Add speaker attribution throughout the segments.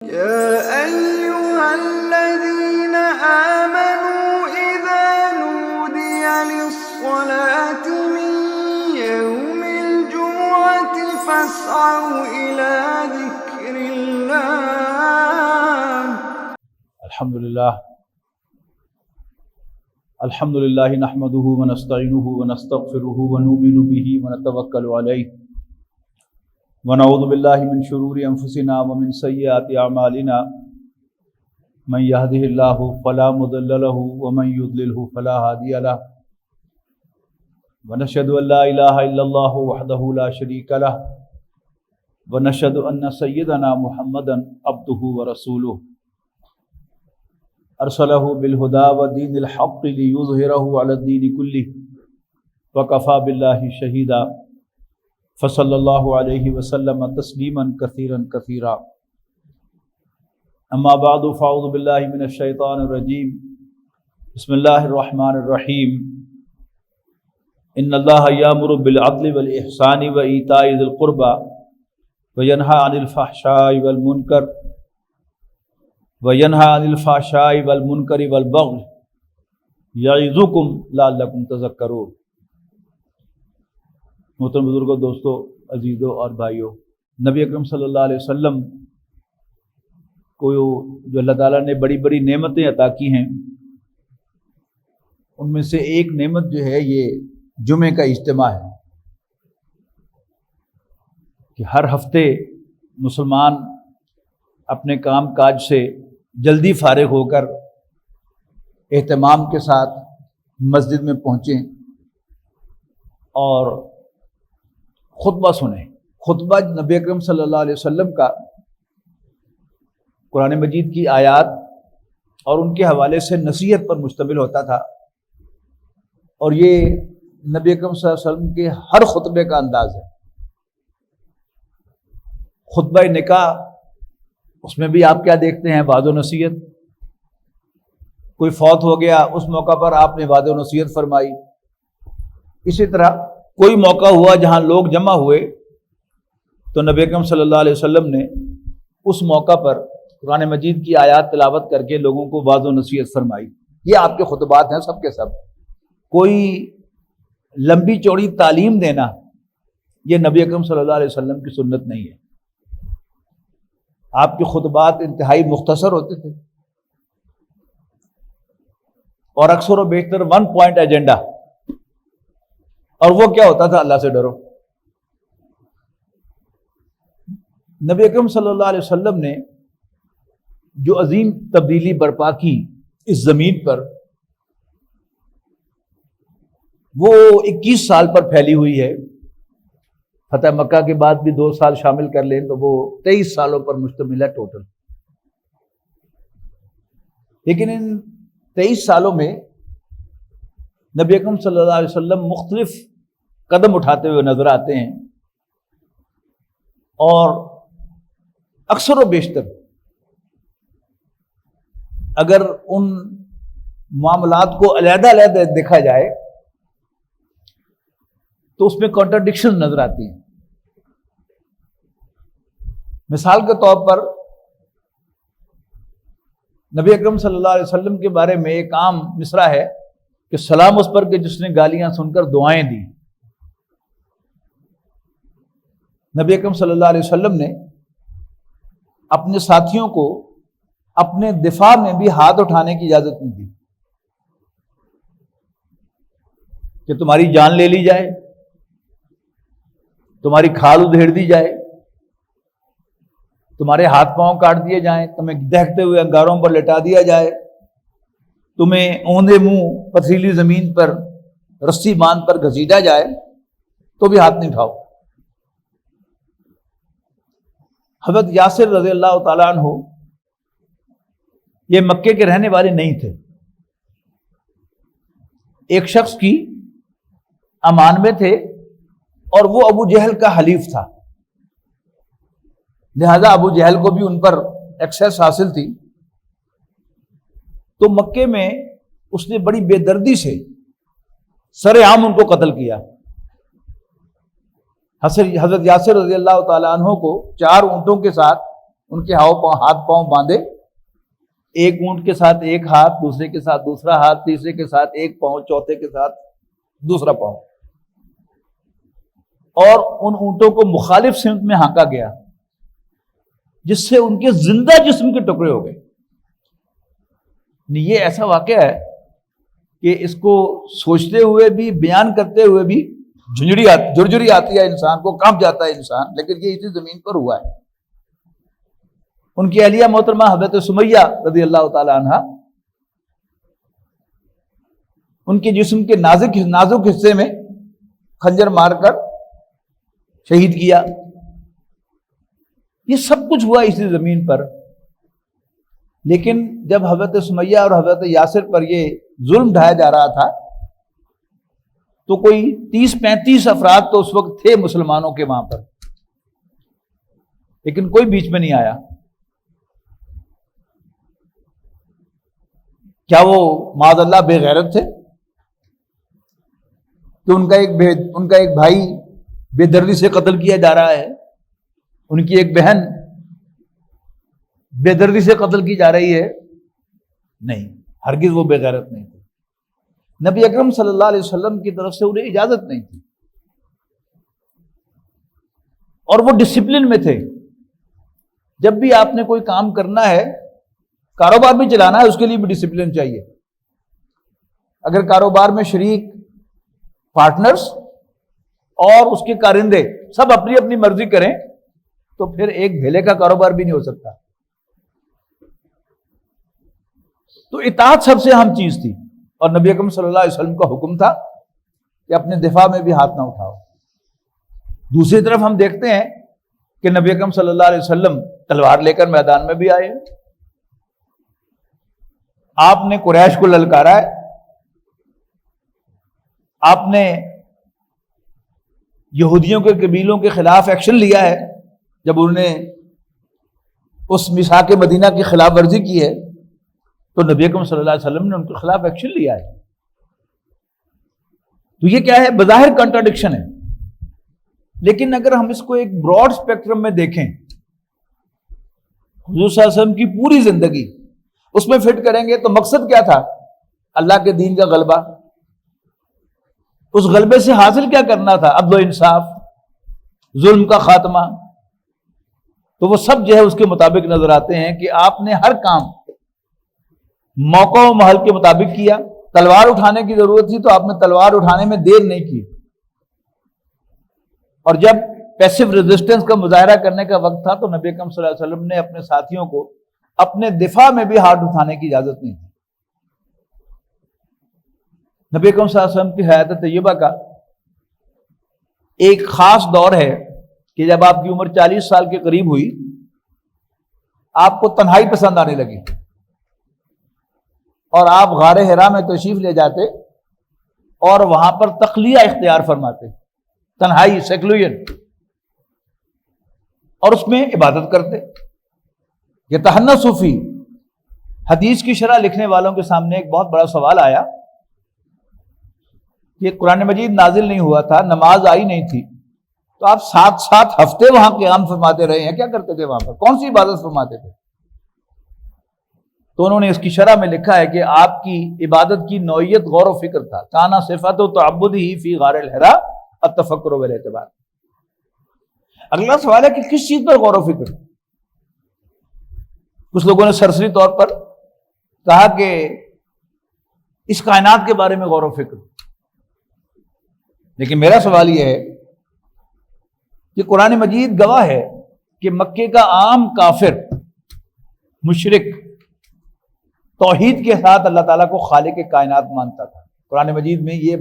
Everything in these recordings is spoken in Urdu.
Speaker 1: يا أيها الذين آمنوا إذا نودي للصلاة من يوم الجمعة فاسعوا إلى ذكر الله.
Speaker 2: الحمد لله نحمده ونستعينه ونستغفره ونؤمن به ونتوكل عليه ونعوذ بالله من شرور أنفسنا ومن سيئات أعمالنا من يهده الله فلا مضل له ومن يضلله فلا هادي له ونشهد أن لا إله إلا الله وحده لا شريك له ونشهد أن سيدنا محمدا عبده ورسوله ارسلہ بالہدی ودین الحق لیظہرہ علی الدین کلہ وکفی باللہ شہیدا فصلی اللہ علیہ وسلم تسلیما کثیرا کثیرا اما بعد فاعوذ باللہ من الشیطان الرجیم بسم اللہ الرحمن الرحیم ان اللہ یامر بالعدل والإحسان وإیتاء ذی القربى وینہی عن الفحشاء والمنکر وَيَنْهَى عَنِ الْفَحْشَاءِ وَالْمُنْكَرِ وَالْبَغْيِ يَعِظُكُمْ لَعَلَّكُمْ تَذَكَّرُونَ۔ محترم بزرگوں، دوستوں، عزیزوں اور بھائیوں، نبی اکرم صلی اللہ علیہ وسلم کو جو اللہ تعالیٰ نے بڑی بڑی نعمتیں عطا کی ہیں، ان میں سے ایک نعمت جو ہے یہ جمعے کا اجتماع ہے کہ ہر ہفتے مسلمان اپنے کام کاج سے جلدی فارغ ہو کر اہتمام کے ساتھ مسجد میں پہنچیں اور خطبہ سنیں۔ خطبہ نبی اکرم صلی اللہ علیہ وسلم کا قرآن مجید کی آیات اور ان کے حوالے سے نصیحت پر مشتمل ہوتا تھا، اور یہ نبی اکرم صلی اللہ علیہ وسلم کے ہر خطبے کا انداز ہے۔ خطبہ نکاح، اس میں بھی آپ کیا دیکھتے ہیں؟ وعظ و نصیحت۔ کوئی فوت ہو گیا، اس موقع پر آپ نے وعظ و نصیحت فرمائی۔ اسی طرح کوئی موقع ہوا جہاں لوگ جمع ہوئے تو نبی اکرم صلی اللہ علیہ وسلم نے اس موقع پر قرآن مجید کی آیات تلاوت کر کے لوگوں کو وعظ و نصیحت فرمائی۔ یہ آپ کے خطبات ہیں سب کے سب۔ کوئی لمبی چوڑی تعلیم دینا یہ نبی اکرم صلی اللہ علیہ وسلم کی سنت نہیں ہے۔ آپ کے خطبات انتہائی مختصر ہوتے تھے اور اکثر و بیشتر 1 پوائنٹ ایجنڈا، اور وہ کیا ہوتا تھا؟ اللہ سے ڈرو۔ نبی اکرم صلی اللہ علیہ وسلم نے جو عظیم تبدیلی برپا کی اس زمین پر، وہ 21 سال پر پھیلی ہوئی ہے۔ فتح مکہ کے بعد بھی 2 سال شامل کر لیں تو وہ 23 سالوں پر مشتمل ہے ٹوٹل۔ لیکن ان 23 سالوں میں نبی اکرم صلی اللہ علیہ وسلم مختلف قدم اٹھاتے ہوئے نظر آتے ہیں، اور اکثر و بیشتر اگر ان معاملات کو علیحدہ علیحدہ دیکھا جائے تو اس میں کانٹرڈکشن نظر آتی ہیں۔ مثال کے طور پر نبی اکرم صلی اللہ علیہ وسلم کے بارے میں ایک عام مصرع ہے کہ سلام اس پر کہ جس نے گالیاں سن کر دعائیں دی۔ نبی اکرم صلی اللہ علیہ وسلم نے اپنے ساتھیوں کو اپنے دفاع میں بھی ہاتھ اٹھانے کی اجازت نہیں دی کہ تمہاری جان لے لی جائے، تمہاری کھال ادھیڑ دی جائے، تمہارے ہاتھ پاؤں کاٹ دیے جائیں، تمہیں دہکتے ہوئے انگاروں پر لٹا دیا جائے، تمہیں اوندے منہ پتھریلی زمین پر رسی باندھ پر گھسیٹا جائے تو بھی ہاتھ نہیں اٹھاؤ۔ حضرت یاسر رضی اللہ تعالیٰ عنہ یہ مکے کے رہنے والے نہیں تھے، ایک شخص کی امان میں تھے اور وہ ابو جہل کا حلیف تھا، لہذا ابو جہل کو بھی ان پر ایکسیس حاصل تھی۔ تو مکے میں اس نے بڑی بے دردی سے سر عام ان کو قتل کیا۔ حضرت یاسر رضی اللہ تعالیٰ عنہ کو 4 اونٹوں کے ساتھ ان کے ہاتھ پاؤں باندھے، ایک اونٹ کے ساتھ ایک ہاتھ، دوسرے کے ساتھ دوسرا ہاتھ، تیسرے کے ساتھ ایک پاؤں، چوتھے کے ساتھ دوسرا پاؤں، اور ان اونٹوں کو مخالف سمت میں ہانکا گیا جس سے ان کے زندہ جسم کے ٹکڑے ہو گئے۔ یہ ایسا واقعہ ہے کہ اس کو سوچتے ہوئے بھی، بیان کرتے ہوئے بھی جھرجھری آتی ہے، انسان کو کانپ جاتا ہے انسان، لیکن یہ اسی زمین پر ہوا ہے۔ ان کی اہلیہ محترمہ حضرت سمیہ رضی اللہ تعالی عنہ، ان کے جسم کے نازک حصے میں خنجر مار کر شہید کیا۔ یہ سب کچھ ہوا اسی زمین پر، لیکن جب حضرت سمیہ اور حضرت یاسر پر یہ ظلم ڈھایا جا رہا تھا تو کوئی 30-35 افراد تو اس وقت تھے مسلمانوں کے وہاں پر، لیکن کوئی بیچ میں نہیں آیا۔ کیا وہ معاذ اللہ بے غیرت تھے کہ ان کا ایک بھائی بے دردی سے قتل کیا جا رہا ہے، ان کی ایک بہن بے دردی سے قتل کی جا رہی ہے؟ نہیں، ہرگز وہ بے غیرت نہیں تھے۔ نبی اکرم صلی اللہ علیہ وسلم کی طرف سے انہیں اجازت نہیں تھی، اور وہ ڈسپلن میں تھے۔ جب بھی آپ نے کوئی کام کرنا ہے، کاروبار بھی چلانا ہے، اس کے لیے بھی ڈسپلن چاہیے۔ اگر کاروبار میں شریک پارٹنرز اور اس کے کارندے سب اپنی اپنی مرضی کریں تو پھر ایک بھیلے کا کاروبار بھی نہیں ہو سکتا۔ تو اطاعت سب سے اہم چیز تھی، اور نبی اکرم صلی اللہ علیہ وسلم کا حکم تھا کہ اپنے دفاع میں بھی ہاتھ نہ اٹھاؤ۔ دوسری طرف ہم دیکھتے ہیں کہ نبی اکرم صلی اللہ علیہ وسلم تلوار لے کر میدان میں بھی آئے، آپ نے قریش کو للکارا ہے، آپ نے یہودیوں کے قبیلوں کے خلاف ایکشن لیا ہے جب انہوں نے اس میثاق مدینہ کی خلاف ورزی کی ہے، تو نبی اکرم صلی اللہ علیہ وسلم نے ان کے خلاف ایکشن لیا ہے۔ تو یہ کیا ہے؟ بظاہر کنٹراڈکشن ہے، لیکن اگر ہم اس کو ایک براڈ اسپیکٹرم میں دیکھیں، حضور صلی اللہ علیہ وسلم کی پوری زندگی اس میں فٹ کریں گے تو مقصد کیا تھا؟ اللہ کے دین کا غلبہ۔ اس غلبے سے حاصل کیا کرنا تھا؟ عدل و انصاف، ظلم کا خاتمہ۔ تو وہ سب جو ہے اس کے مطابق نظر آتے ہیں کہ آپ نے ہر کام موقع و محل کے مطابق کیا۔ تلوار اٹھانے کی ضرورت تھی تو آپ نے تلوار اٹھانے میں دیر نہیں کی، اور جب پیسو ریزسٹنس کا مظاہرہ کرنے کا وقت تھا تو نبی اکرم صلی اللہ علیہ وسلم نے اپنے ساتھیوں کو اپنے دفاع میں بھی ہاتھ اٹھانے کی اجازت نہیں تھی۔ نبی اکرم صلی اللہ علیہ وسلم کی حیات طیبہ کا ایک خاص دور ہے کہ جب آپ کی عمر 40 سال کے قریب ہوئی، آپ کو تنہائی پسند آنے لگی، اور آپ غار حرا میں تشریف لے جاتے اور وہاں پر تخلیہ اختیار فرماتے، تنہائی، سیکلوژن، اور اس میں عبادت کرتے۔ یتحنث فی، حدیث کی شرح لکھنے والوں کے سامنے ایک بہت بڑا سوال آیا کہ قرآن مجید نازل نہیں ہوا تھا، نماز آئی نہیں تھی، تو آپ 7 ہفتے وہاں قیام فرماتے رہے ہیں، کیا کرتے تھے وہاں پر؟ کون سی عبادت فرماتے تھے؟ تو انہوں نے اس کی شرح میں لکھا ہے کہ آپ کی عبادت کی نوعیت غور و فکر تھا۔ کانا صفت و تعبدہ فی غار الحرا التفکر والاعتبار۔ اگلا سوال ہے کہ کس چیز پر غور و فکر؟ کچھ لوگوں نے سرسری طور پر کہا کہ اس کائنات کے بارے میں غور و فکر، لیکن میرا سوال یہ ہے کہ قرآن مجید گواہ ہے کہ مکے کا عام کافر، مشرک، توحید کے ساتھ اللہ تعالیٰ کو خالق کائنات مانتا تھا۔ قرآن مجید میں یہ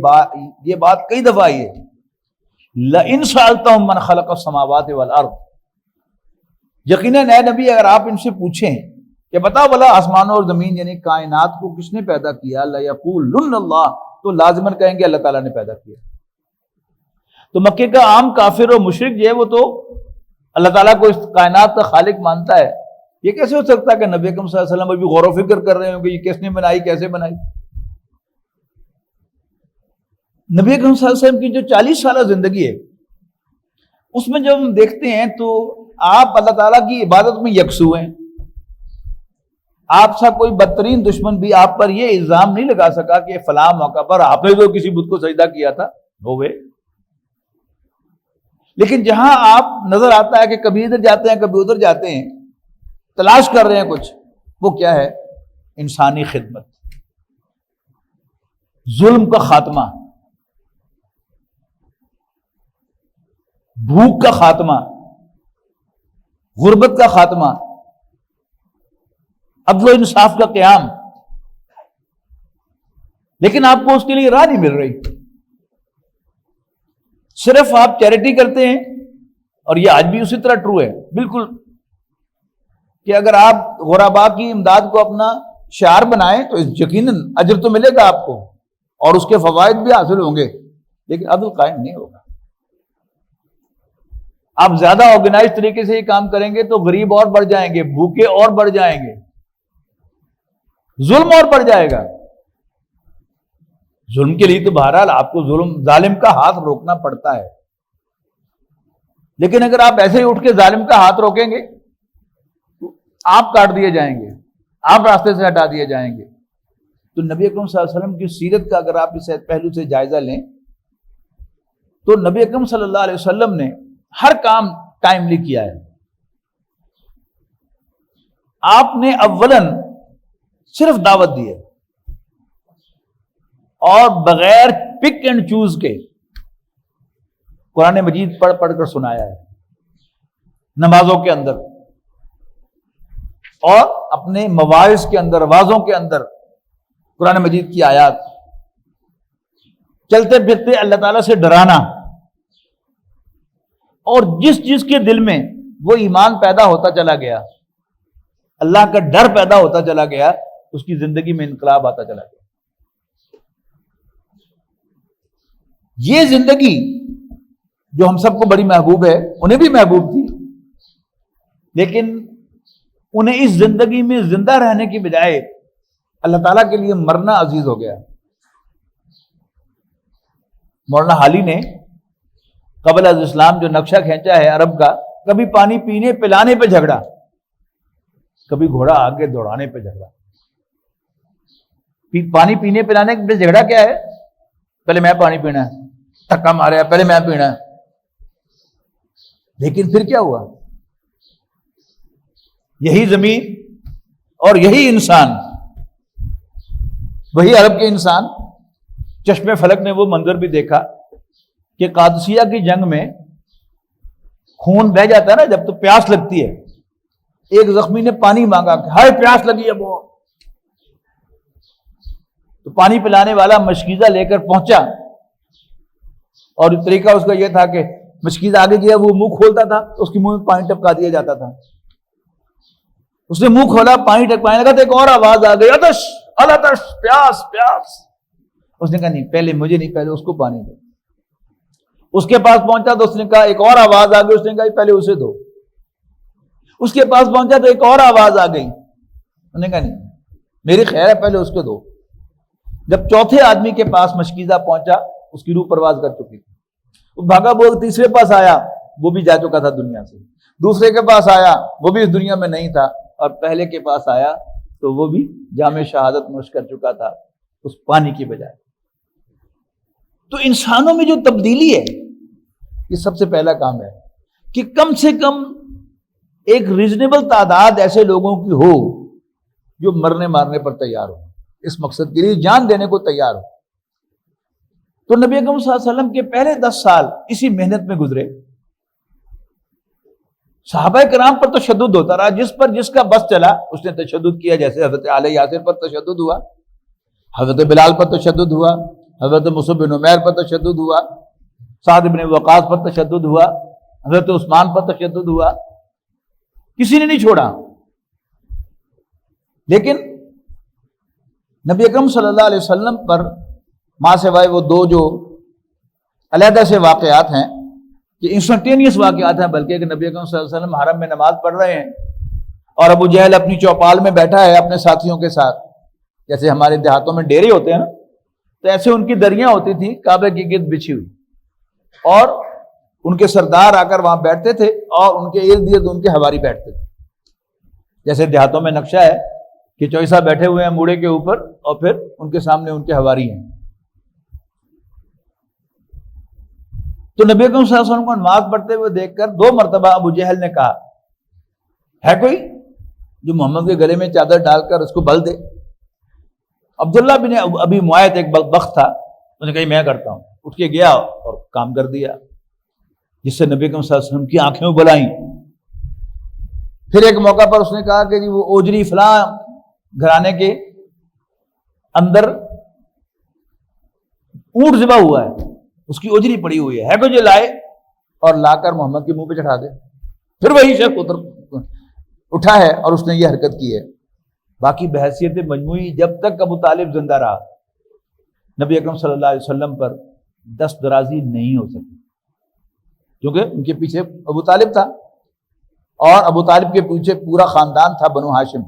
Speaker 2: بات کئی دفعہ آئی ہے، لَإِن سَأَلْتَهُم مَّنْ خَلَقَ السَّمَاوَاتِ وَالْأَرْضِ۔ یقیناً اے نبی اگر آپ ان سے پوچھیں کہ بتاؤ بھلا آسمانوں اور زمین یعنی کائنات کو کس نے پیدا کیا، لَيَقُولُنَّ اللَّهُ، تو لازماً کہیں گے اللہ تعالیٰ نے پیدا کیا۔ تو مکے کا عام کافر اور مشرک جو ہے وہ تو اللہ تعالیٰ کو اس کائنات کا خالق مانتا ہے۔ یہ کیسے ہو سکتا ہے کہ نبی اکرم صلی اللہ علیہ وسلم ابھی غور و فکر کر رہے ہوں کہ یہ کس نے بنائی، کیسے بنائی؟ نبی اکرم صلی اللہ علیہ وسلم کی جو 40 سالہ زندگی ہے اس میں جب ہم دیکھتے ہیں تو آپ اللہ تعالیٰ کی عبادت میں یکسو ہیں. آپ سا کوئی بدترین دشمن بھی آپ پر یہ الزام نہیں لگا سکا کہ فلاں موقع پر آپ نے تو کسی بت کو سجدہ کیا تھا. نو وے. لیکن جہاں آپ نظر آتا ہے کہ کبھی ادھر جاتے ہیں کبھی ادھر جاتے ہیں, تلاش کر رہے ہیں کچھ, وہ کیا ہے؟ انسانی خدمت, ظلم کا خاتمہ, بھوک کا خاتمہ, غربت کا خاتمہ, عدل و انصاف کا قیام. لیکن آپ کو اس کے لیے راہ نہیں مل رہی. صرف آپ چیریٹی کرتے ہیں, اور یہ آج بھی اسی طرح ٹرو ہے بالکل, کہ اگر آپ غرباء کی امداد کو اپنا شعار بنائیں تو یقیناً اجر تو ملے گا آپ کو, اور اس کے فوائد بھی حاصل ہوں گے, لیکن عدل قائم نہیں ہوگا. آپ زیادہ آرگنائز طریقے سے یہ کام کریں گے تو غریب اور بڑھ جائیں گے, بھوکے اور بڑھ جائیں گے, ظلم اور بڑھ جائے گا. ظلم کے لیے تو بہرحال آپ کو ظالم کا ہاتھ روکنا پڑتا ہے, لیکن اگر آپ ایسے ہی اٹھ کے ظالم کا ہاتھ روکیں گے تو آپ کاٹ دیے جائیں گے, آپ راستے سے ہٹا دیے جائیں گے. تو نبی اکرم صلی اللہ علیہ وسلم کی سیرت کا اگر آپ اس پہلو سے جائزہ لیں تو نبی اکرم صلی اللہ علیہ وسلم نے ہر کام ٹائملی کیا ہے. آپ نے اولاً صرف دعوت دی ہے, اور بغیر پک اینڈ چوز کے قرآن مجید پڑھ پڑھ کر سنایا ہے, نمازوں کے اندر اور اپنے مواعظ کے اندر, وعظوں کے اندر قرآن مجید کی آیات, چلتے پھرتے اللہ تعالیٰ سے ڈرانا, اور جس کے دل میں وہ ایمان پیدا ہوتا چلا گیا, اللہ کا ڈر پیدا ہوتا چلا گیا, اس کی زندگی میں انقلاب آتا چلا گیا. یہ زندگی جو ہم سب کو بڑی محبوب ہے, انہیں بھی محبوب تھی, لیکن انہیں اس زندگی میں زندہ رہنے کی بجائے اللہ تعالیٰ کے لیے مرنا عزیز ہو گیا. مولانا حالی نے قبل از اسلام جو نقشہ کھینچا ہے عرب کا, کبھی پانی پینے پلانے پہ جھگڑا, کبھی گھوڑا آگے دوڑانے پہ جھگڑا. پانی پینے پلانے پہ جھگڑا کیا ہے؟ پہلے میں پانی پینا ہے, دھکا مارے, پہلے میں پینا ہے. لیکن پھر کیا ہوا؟ یہی زمین اور یہی انسان, وہی عرب کے انسان, چشمے فلک نے وہ منظر بھی دیکھا کہ قادسیہ کی جنگ میں خون بہہ جاتا ہے نا جب, تو پیاس لگتی ہے. ایک زخمی نے پانی مانگا کہ ہائے پیاس لگی ہے بہت, تو پانی پلانے والا مشکیزہ لے کر پہنچا, اور طریقہ اس کا یہ تھا کہ مشکیزہ آگے گیا, وہ منہ کھولتا تھا تو اس کے منہ میں پانی ٹپکا دیا جاتا تھا. اس نے منہ کھولا, پانی ٹپکانے لگا تو ایک اور آواز آ گئی, آتش الاتش, پیاس پیاس. اس نے کہا نہیں, پہلے مجھے نہیں, پہلے اس کو پانی دو. اس کے پاس پہنچا تو اس نے کہا ایک اور آواز آ گئی, اس نے کہا پہلے اسے دو. اس کے پاس پہنچا تو ایک اور آواز آ گئی, اس نے کہا نہیں, میری خیر ہے, پہلے اس کو دو. جب چوتھے آدمی کے پاس مشکیزہ پہنچا, اس کی روح پرواز کر چکی, وہ بھاگا بھوگ تیسرے پاس آیا, وہ بھی جا چکا تھا دنیا سے. دوسرے کے پاس آیا, وہ بھی اس دنیا میں نہیں تھا, اور پہلے کے پاس آیا تو وہ بھی جام شہادت نوش کر چکا تھا اس پانی کی بجائے. تو انسانوں میں جو تبدیلی ہے, یہ سب سے پہلا کام ہے کہ کم سے کم ایک ریزنیبل تعداد ایسے لوگوں کی ہو جو مرنے مارنے پر تیار ہو, اس مقصد کے لیے جان دینے کو تیار ہو. تو نبی اکرم صلی اللہ علیہ وسلم کے پہلے 10 سال اسی محنت میں گزرے. صحابہ کرام پر تشدد ہوتا رہا, جس پر جس کا بس چلا اس نے تشدد کیا. جیسے حضرت آل یاسر پر تشدد ہوا, حضرت بلال پر تشدد ہوا, حضرت مصعب بن عمیر پر تشدد ہوا, سعد بن وقاص پر تشدد ہوا, حضرت عثمان پر تشدد ہوا, کسی نے نہیں چھوڑا. لیکن نبی اکرم صلی اللہ علیہ وسلم پر ماں سوائے وہ 2 جو علیحدہ سے واقعات ہیں, کہ انسٹنٹینیس واقعات ہیں, بلکہ کہ نبی اکرم صلی اللہ علیہ وسلم حرم میں نماز پڑھ رہے ہیں اور ابو جہل اپنی چوپال میں بیٹھا ہے اپنے ساتھیوں کے ساتھ. جیسے ہمارے دیہاتوں میں ڈیرے ہوتے ہیں نا, تو ایسے ان کی دریاں ہوتی تھیں کعبے کی گرد بچھی ہوئی, اور ان کے سردار آ کر وہاں بیٹھتے تھے اور ان کے ارد گرد ان کے حواری بیٹھتے تھے. جیسے دیہاتوں میں نقشہ ہے کہ چوئی صاحب بیٹھے ہوئے ہیں موڑے کے اوپر اور پھر ان کے سامنے ان کے حواری ہیں. تو نبی اکرم صلی اللہ علیہ وسلم کو نماز پڑھتے ہوئے دیکھ کر 2 مرتبہ ابو جہل نے کہا ہے کوئی جو محمد کے گلے میں چادر ڈال کر اس کو بل دے. عبداللہ بن ابی معیط ایک بدبخت تھا, اس نے کہا میں کرتا ہوں. اٹھ کے گیا اور کام کر دیا, جس سے نبی اکرم صلی اللہ علیہ وسلم کی آنکھیں ابلائیں. پھر ایک موقع پر اس نے کہا کہ جی وہ اوجری فلاں گھرانے کے اندر اونٹ ذبح ہوا ہے, اس کی اوجری پڑی ہوئی ہے کوئی جو لائے اور لا کر محمد کے منہ پہ چڑھا دے. پھر وہی شخص اٹھا ہے اور اس نے یہ حرکت کی ہے. باقی بحیثیت مجموعی جب تک ابو طالب زندہ رہا نبی اکرم صلی اللہ علیہ وسلم پر دست درازی نہیں ہو سکی, کیونکہ ان کے پیچھے ابو طالب تھا اور ابو طالب کے پیچھے پورا خاندان تھا بنو ہاشم.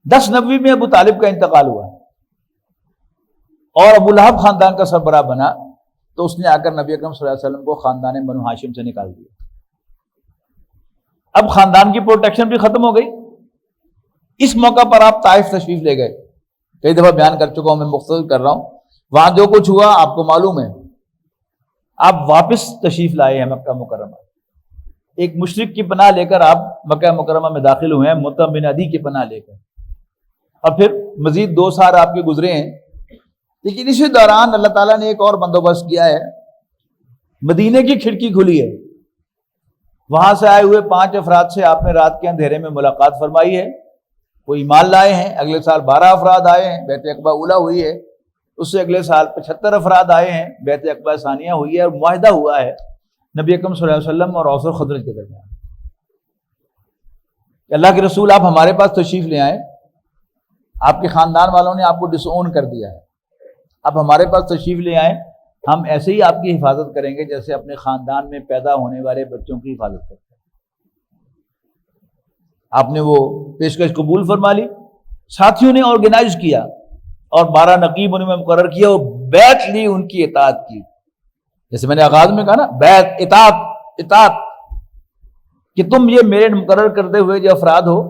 Speaker 2: 10 نبوی میں ابو طالب کا انتقال ہوا اور ابو لہب خاندان کا سربراہ بنا, تو اس نے آ کر نبی اکرم صلی اللہ علیہ وسلم کو خاندان بنو ہاشم سے نکال دیا. اب خاندان کی پروٹیکشن بھی ختم ہو گئی. اس موقع پر آپ طائف تشریف لے گئے, کئی دفعہ بیان کر چکا ہوں, میں مختصر کر رہا ہوں. وہاں جو کچھ ہوا آپ کو معلوم ہے. آپ واپس تشریف لائے ہیں مکہ مکرمہ, ایک مشرک کی پناہ لے کر آپ مکہ مکرمہ میں داخل ہوئے ہیں, مطعم بن عدی کی پناہ لے کر, اور پھر مزید 2 سال آپ کے گزرے ہیں. لیکن اسی دوران اللہ تعالیٰ نے ایک اور بندوبست کیا ہے. مدینے کی کھڑکی کھلی ہے, وہاں سے آئے ہوئے 5 افراد سے آپ نے رات کے اندھیرے میں ملاقات فرمائی ہے. وہ ایمان لائے ہیں. اگلے سال 12 افراد آئے ہیں, بیعت عقبہ اولیٰ ہوئی ہے. اس سے اگلے سال 75 افراد آئے ہیں, بیعت عقبہ ثانیہ ہوئی ہے, اور معاہدہ ہوا ہے نبی اکرم صلی اللہ علیہ وسلم اور اوس و خزرج کے درمیان. اللہ کے رسول آپ ہمارے پاس تشریف لے آئیں, آپ کے خاندان والوں نے آپ کو ڈس اون کر دیا ہے, آپ ہمارے پاس تشریف لے آئیں, ہم ایسے ہی آپ کی حفاظت کریں گے جیسے اپنے خاندان میں پیدا ہونے والے بچوں کی حفاظت کرتے ہیں. آپ نے وہ پیشکش قبول فرما لی. ساتھیوں نے آرگنائز کیا اور 12 نقیب ان میں مقرر کیا, اور بیعت لی, ان کی اطاعت کی. جیسے میں نے آغاز میں کہا نا, بیعت اطاعت کہ تم یہ میرے مقرر کرتے ہوئے جو افراد ہو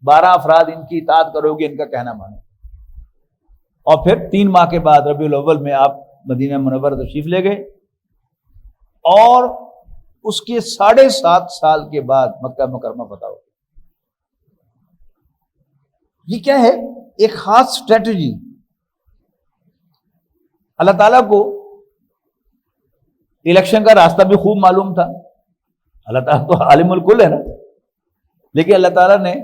Speaker 2: 12 افراد, ان کی اطاعت کرو گے, ان کا کہنا مانو. اور پھر 3 ماہ کے بعد ربیع الاول میں آپ مدینہ منورہ تشریف لے گئے, اور اس کے 7.5 سال کے بعد مکہ مکرمہ فتح ہو. یہ کیا ہے؟ ایک خاص اسٹریٹجی. اللہ تعالیٰ کو الیکشن کا راستہ بھی خوب معلوم تھا. اللہ تعالیٰ تو عالم الکل ہے نا, لیکن اللہ تعالیٰ نے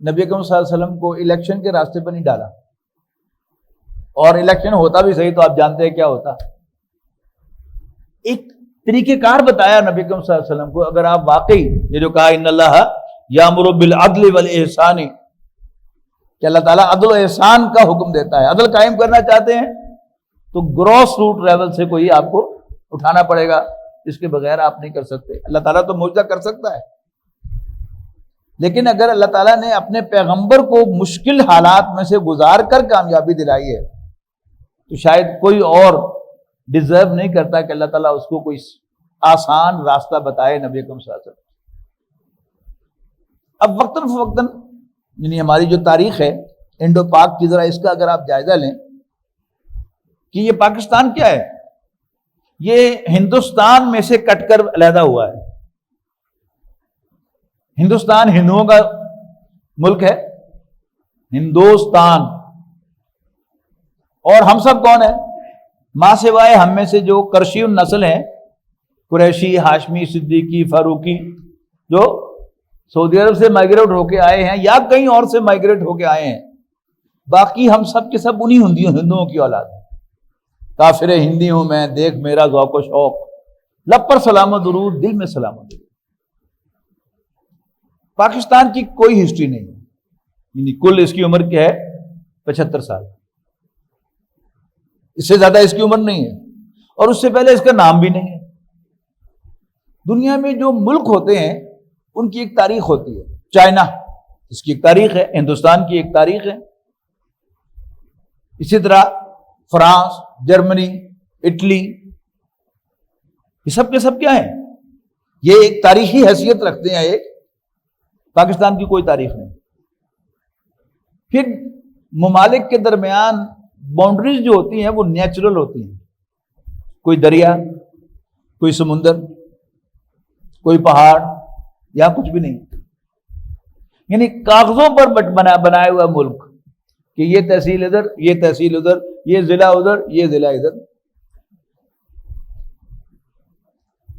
Speaker 2: نبی اکرم صلی اللہ علیہ وسلم کو الیکشن کے راستے پر نہیں ڈالا. اور الیکشن ہوتا بھی صحیح تو آپ جانتے ہیں کیا ہوتا. ایک طریقہ کار بتایا نبی اکرم صلی اللہ علیہ وسلم کو. اگر آپ واقعی یہ جو کہا ان اللہ یامر بالعدل والاحسان, کہ اللہ تعالیٰ عدل و احسان کا حکم دیتا ہے, عدل قائم کرنا چاہتے ہیں تو گراس روٹ لیول سے کوئی آپ کو اٹھانا پڑے گا, اس کے بغیر آپ نہیں کر سکتے. اللہ تعالیٰ تو معجزہ کر سکتا ہے, لیکن اگر اللہ تعالیٰ نے اپنے پیغمبر کو مشکل حالات میں سے گزار کر کامیابی دلائی ہے تو شاید کوئی اور ڈیزرو نہیں کرتا کہ اللہ تعالیٰ اس کو کوئی آسان راستہ بتائے. نبی اکرم صلی اللہ علیہ وسلم اب وقتاً فوقتاً, یعنی ہماری جو تاریخ ہے انڈو پاک کی, ذرا اس کا اگر آپ جائزہ لیں کہ یہ پاکستان کیا ہے, یہ ہندوستان میں سے کٹ کر علیحدہ ہوا ہے. ہندوستان ہندوؤں کا ملک ہے, ہندوستان, اور ہم سب کون ہیں؟ ماں سوائے ہم میں سے جو کرشی النسل ہیں, قریشی, ہاشمی, صدیقی, فاروقی, جو سعودی عرب سے مائگریٹ ہو کے آئے ہیں یا کہیں اور سے مائگریٹ ہو کے آئے ہیں, باقی ہم سب کے سب انہی ہندوؤں کی اولاد ہیں. کافر ہندی ہوں میں, دیکھ میرا ذوق و شوق, لب پر سلام و درود, دل میں سلام و درود. پاکستان کی کوئی ہسٹری نہیں ہے, یعنی کل اس کی عمر کیا ہے 75 سال, اس سے زیادہ اس کی عمر نہیں ہے, اور اس سے پہلے اس کا نام بھی نہیں ہے. دنیا میں جو ملک ہوتے ہیں ان کی ایک تاریخ ہوتی ہے. چائنا, اس کی ایک تاریخ ہے, ہندوستان کی ایک تاریخ ہے. اسی طرح فرانس, جرمنی, اٹلی, یہ سب کے سب کیا ہیں؟ یہ ایک تاریخی حیثیت رکھتے ہیں، ایک پاکستان کی کوئی تاریخ نہیں۔ پھر ممالک کے درمیان باؤنڈریز جو ہوتی ہیں وہ نیچرل ہوتی ہیں، کوئی دریا، کوئی سمندر، کوئی پہاڑ، یا کچھ بھی نہیں، یعنی کاغذوں پر بنایا ہوا ملک کہ یہ تحصیل ادھر، یہ تحصیل ادھر، یہ ضلع ادھر، یہ ضلع ادھر۔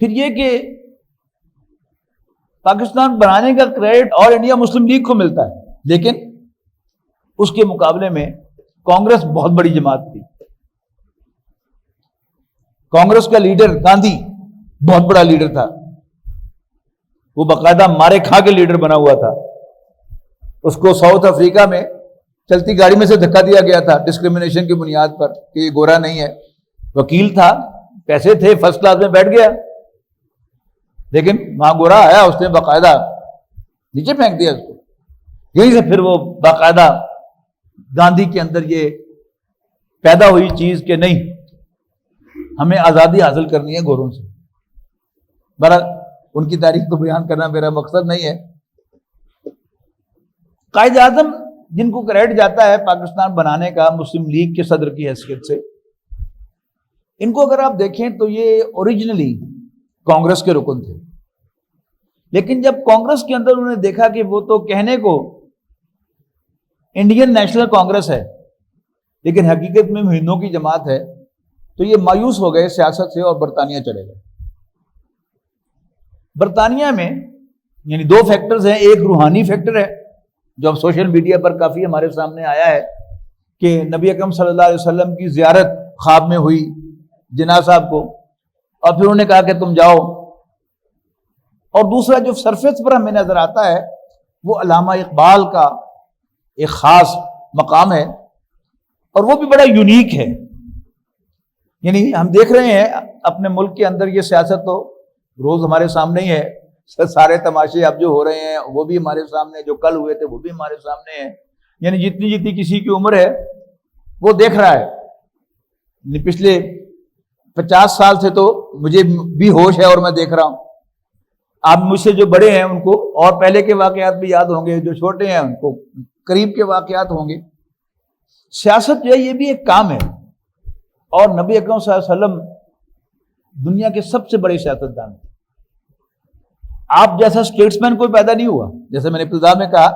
Speaker 2: پھر یہ کہ پاکستان بنانے کا کریڈٹ آل انڈیا مسلم لیگ کو ملتا ہے، لیکن اس کے مقابلے میں کانگریس بہت بڑی جماعت تھی۔ کانگریس کا لیڈر گاندھی بہت بڑا لیڈر تھا، وہ باقاعدہ مارے کھا کے لیڈر بنا ہوا تھا۔ اس کو ساؤتھ افریقہ میں چلتی گاڑی میں سے دھکا دیا گیا تھا ڈسکریمنیشن کی بنیاد پر کہ یہ گورا نہیں ہے۔ وکیل تھا، پیسے تھے، فرسٹ کلاس میں بیٹھ گیا، لیکن وہاں گورا آیا، اس نے باقاعدہ نیچے پھینک دیا اس کو۔ یہیں سے پھر وہ باقاعدہ گاندھی کے اندر یہ پیدا ہوئی چیز کہ نہیں، ہمیں آزادی حاصل کرنی ہے گوروں سے۔ بہرحال ان کی تاریخ کو بیان کرنا میرا مقصد نہیں ہے۔ قائد اعظم جن کو کریڈٹ جاتا ہے پاکستان بنانے کا مسلم لیگ کے صدر کی حیثیت سے، ان کو اگر آپ دیکھیں تو یہ اوریجنلی کانگریس کے رکن تھے، لیکن جب کانگریس کے اندر انہوں نے دیکھا کہ وہ تو کہنے کو انڈین نیشنل کانگریس ہے لیکن حقیقت میں ہندوؤں کی جماعت ہے، تو یہ مایوس ہو گئے سیاست سے اور برطانیہ چلے گئے۔ برطانیہ میں یعنی دو فیکٹرز ہیں، ایک روحانی فیکٹر ہے جو اب سوشل میڈیا پر کافی ہمارے سامنے آیا ہے کہ نبی اکرم صلی اللہ علیہ وسلم کی زیارت خواب میں ہوئی جناح صاحب کو، اور پھر انہوں نے کہا کہ تم جاؤ۔ اور دوسرا جو سرفیس پر ہمیں نظر آتا ہے وہ علامہ اقبال کا ایک خاص مقام ہے، اور وہ بھی بڑا یونیک ہے۔ یعنی ہم دیکھ رہے ہیں اپنے ملک کے اندر یہ سیاست تو روز ہمارے سامنے ہی ہے، سارے تماشے اب جو ہو رہے ہیں وہ بھی ہمارے سامنے، جو کل ہوئے تھے وہ بھی ہمارے سامنے ہیں۔ یعنی جتنی کسی کی عمر ہے وہ دیکھ رہا ہے۔ یعنی پچھلے 50 سال سے تو مجھے بھی ہوش ہے اور میں دیکھ رہا ہوں۔ آپ مجھ سے جو بڑے ہیں ان کو اور پہلے کے واقعات بھی یاد ہوں گے، جو چھوٹے ہیں ان کو قریب کے واقعات ہوں گے۔ سیاست جو ہے یہ بھی ایک کام ہے، اور نبی اکرم صلی اللہ علیہ وسلم دنیا کے سب سے بڑے سیاستدان تھے۔ آپ جیسا اسٹیٹسمین کوئی پیدا نہیں ہوا، جیسے میں نے ابتدا میں کہا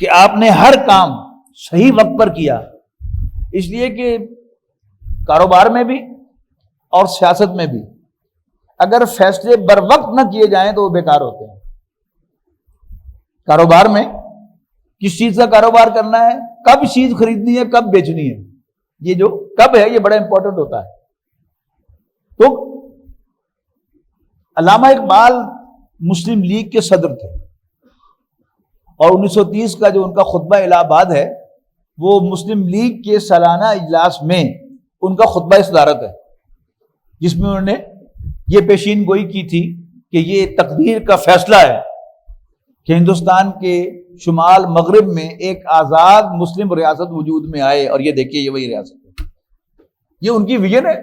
Speaker 2: کہ آپ نے ہر کام صحیح وقت پر کیا، اس لیے کہ کاروبار میں بھی اور سیاست میں بھی اگر فیصلے بر وقت نہ کیے جائیں تو وہ بیکار ہوتے ہیں۔ کاروبار میں کس چیز کا کاروبار کرنا ہے، کب چیز خریدنی ہے، کب بیچنی ہے، یہ جو کب ہے یہ بڑا امپورٹنٹ ہوتا ہے۔ تو علامہ اقبال مسلم لیگ کے صدر تھے، اور 1930 کا جو ان کا خطبہ الہ آباد ہے وہ مسلم لیگ کے سالانہ اجلاس میں ان کا خطبہ صدارت ہے، جس میں انہوں نے یہ پیشین گوئی کی تھی کہ یہ تقدیر کا فیصلہ ہے کہ ہندوستان کے شمال مغرب میں ایک آزاد مسلم ریاست وجود میں آئے، اور یہ دیکھیے یہ وہی ریاست ہے، یہ ان کی ویژن ہے۔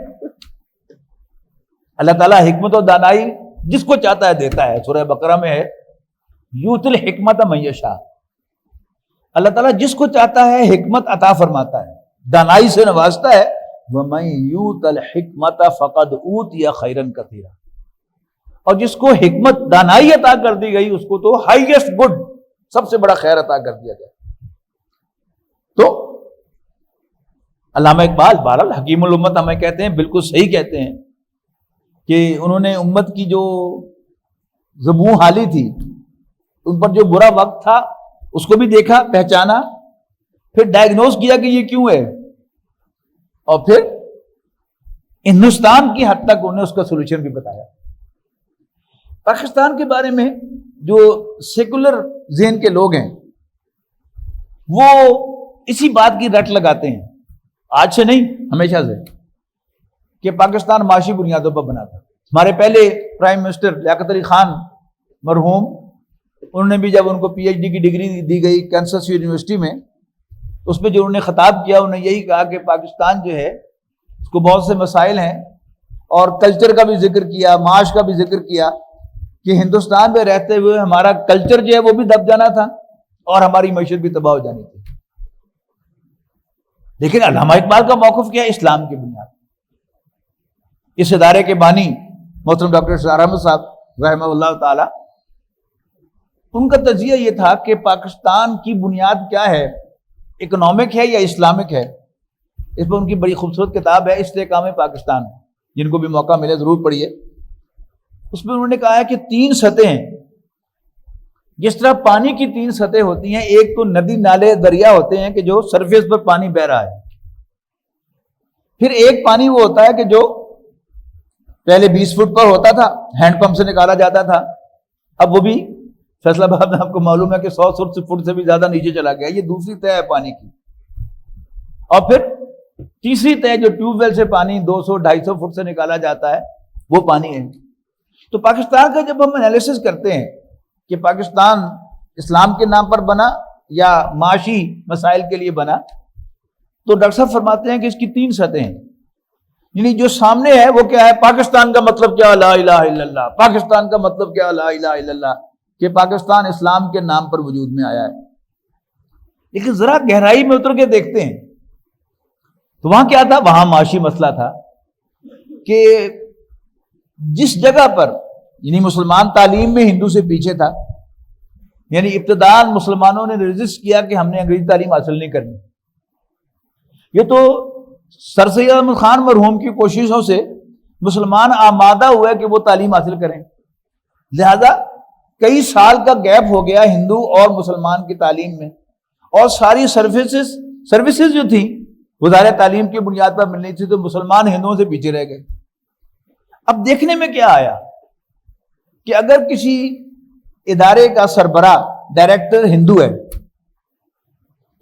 Speaker 2: اللہ تعالیٰ حکمت و دانائی جس کو چاہتا ہے دیتا ہے، سورہ بقرہ میں ہے یؤتی الحکمت من یشاء، اللہ تعالیٰ جس کو چاہتا ہے حکمت عطا فرماتا ہے، دانائی سے نوازتا ہے۔ وَمَن یؤت الحکمت فقد اوتی خیرا کثیرا، اور جس کو حکمت دانائی عطا کر دی گئی اس کو تو ہائیسٹ گڈ، سب سے بڑا خیر عطا کر دیا گیا۔ تو علامہ اقبال بہرحال حکیم الامت ہمیں کہتے ہیں، بالکل صحیح کہتے ہیں کہ انہوں نے امت کی جو زبوں حالی تھی، ان پر جو برا وقت تھا اس کو بھی دیکھا، پہچانا، پھر ڈائگنوز کیا کہ یہ کیوں ہے، اور پھر ہندوستان کی حد تک انہیں اس کا سولوشن بھی بتایا۔ پاکستان کے بارے میں جو سیکولر ذہن کے لوگ ہیں وہ اسی بات کی رٹ لگاتے ہیں، آج سے نہیں ہمیشہ سے، کہ پاکستان معاشی بنیادوں پر بنا تھا۔ ہمارے پہلے پرائم منسٹر لیاقت علی خان مرحوم، انہوں نے بھی جب ان کو پی ایچ ڈی کی ڈگری دی گئی کینسس یونیورسٹی میں، اس میں جو انہوں نے خطاب کیا انہوں نے یہی کہا کہ پاکستان جو ہے اس کو بہت سے مسائل ہیں، اور کلچر کا بھی ذکر کیا، معاش کا بھی ذکر کیا کہ ہندوستان میں رہتے ہوئے ہمارا کلچر جو ہے وہ بھی دب جانا تھا اور ہماری معیشت بھی تباہ ہو جانی تھی. لیکن علامہ اقبال کا موقف کیا ہے؟ اسلام کی بنیاد. اس ادارے کے بانی محترم ڈاکٹر اسرار احمد صاحب رحمہ اللہ تعالی، ان کا تجزیہ یہ تھا کہ پاکستان کی بنیاد کیا ہے، اکنامک ہے یا اسلامک ہے. اس پر ان کی بڑی خوبصورت کتاب ہے استحکام پاکستان، جن کو بھی موقع ملے ضرور پڑھیے. اس میں انہوں نے کہا ہے کہ 3 سطحیں ہیں. جس طرح پانی کی 3 سطحیں ہوتی ہیں، ایک تو ندی نالے دریا ہوتے ہیں کہ جو سرفیس پر پانی بہ رہا ہے. پھر ایک پانی وہ ہوتا ہے کہ جو پہلے 20 فٹ پر ہوتا تھا، ہینڈ پمپ سے نکالا جاتا تھا، اب وہ بھی فیصل آباد میں آپ کو معلوم ہے کہ 100 فٹ سے بھی زیادہ نیچے چلا گیا. یہ دوسری طے ہے پانی کی. اور پھر تیسری طے جو ٹیوب ویل سے پانی 200-250 فٹ سے نکالا جاتا ہے، وہ پانی ہے. تو پاکستان کا جب ہم انالیسس کرتے ہیں کہ پاکستان اسلام کے نام پر بنا یا معاشی مسائل کے لیے بنا، تو ڈاکٹر صاحب فرماتے ہیں کہ اس کی 3 سطحیں ہیں. یعنی جو سامنے ہے وہ کیا ہے؟ پاکستان کا مطلب کیا؟ لا الہ الا اللہ. پاکستان کا مطلب کیا؟ لا الہ الا اللہ. کہ پاکستان اسلام کے نام پر وجود میں آیا ہے. لیکن ذرا گہرائی میں اتر کے دیکھتے ہیں تو وہاں کیا تھا؟ وہاں معاشی مسئلہ تھا کہ جس جگہ پر یعنی مسلمان تعلیم میں ہندو سے پیچھے تھا، یعنی ابتداءً مسلمانوں نے رجسٹ کیا کہ ہم نے انگریزی تعلیم حاصل نہیں کرنی. یہ تو سر سید احمد خان مرحوم کی کوششوں سے مسلمان آمادہ ہوئے کہ وہ تعلیم حاصل کریں. لہذا کئی سال کا گیپ ہو گیا ہندو اور مسلمان کی تعلیم میں، اور ساری سروسز جو تھیں وزارت تعلیم کی بنیاد پر ملنی تھی، تو مسلمان ہندوؤں سے پیچھے رہ گئے. اب دیکھنے میں کیا آیا کہ اگر کسی ادارے کا سربراہ ڈائریکٹر ہندو ہے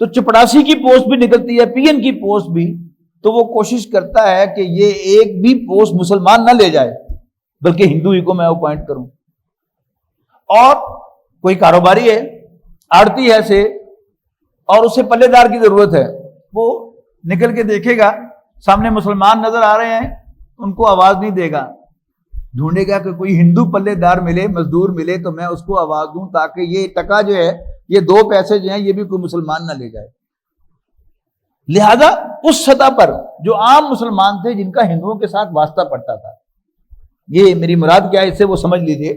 Speaker 2: تو چپڑاسی کی پوسٹ بھی نکلتی ہے، پی این کی پوسٹ بھی، تو وہ کوشش کرتا ہے کہ یہ ایک بھی پوسٹ مسلمان نہ لے جائے بلکہ ہندو ہی کو میں اپوائنٹ کروں. اور کوئی کاروباری ہے، آڑتی ہے سے، اور اسے پلے دار کی ضرورت ہے، وہ نکل کے دیکھے گا سامنے مسلمان نظر آ رہے ہیں، ان کو آواز نہیں دے گا، ڈھونڈے گا کہ کوئی ہندو پلے دار ملے، مزدور ملے تو میں اس کو آواز دوں تاکہ یہ ٹکا جو ہے، یہ 2 پیسے جو ہیں، یہ بھی کوئی مسلمان نہ لے جائے. لہذا اس سطح پر جو عام مسلمان تھے جن کا ہندوؤں کے ساتھ واسطہ پڑتا تھا، یہ میری مراد کیا ہے اس سے وہ سمجھ لیجیے.